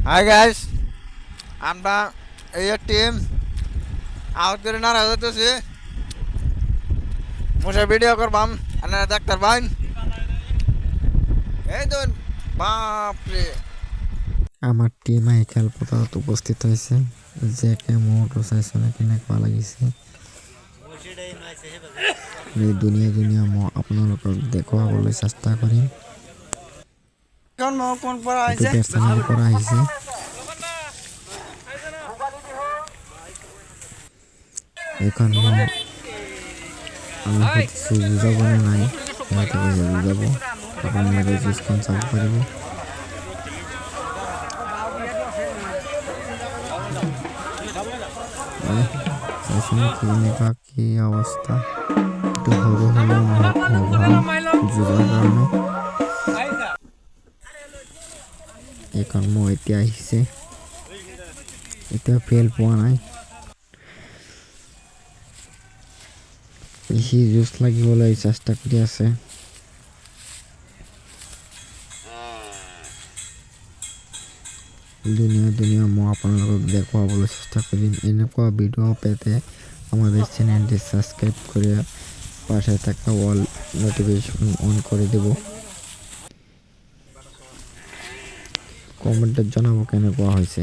Hi guys, আমরা এই team out করে না রাজতেছি মুসে ভিডিও করবাম আপনারা দেখতে পারবেন। এই তো বাপরে আমার টিম আই খেলপথাৰত উপস্থিত হৈছে যে কে মোটো চাইছনে কেনেকুৱা লাগিছে এই দুনিয়া মই আপোনালোকক দেখুৱাবলৈ চেষ্টা কৰিম। কোন পড়া এইটো আছে বেটছমেনৰ পৰা আহিছে। এইখন মই আমি সুধিছোঁ বুজাবনে নাই, সিহঁতে কৈছে বুজাব। আপোনালোকে জিজখন চাব পাৰিব। চাইছনে কেনেকুৱা কি অৱস্থা। এইটো সৰু হ'লেও নহওক যুঁজাৰ কাৰণে এইখন মই এতিয়া আহিছে, এতিয়া ফেল পোৱা নাই। সি যুঁজ লাগিবলৈ চেষ্টা কৰি আছে। দুনিয়া মই আপোনালোকক দেখুৱাবলৈ চেষ্টা কৰিম। এনেকুৱা ভিডিও পেতে আমাদের চ্যানেলটি সাবস্ক্রাইব করে পাশে থাকা অল নোটিফিকেশন অন করে দেব। কমেন্টে জানাবো কেনেকুৱা হৈছে।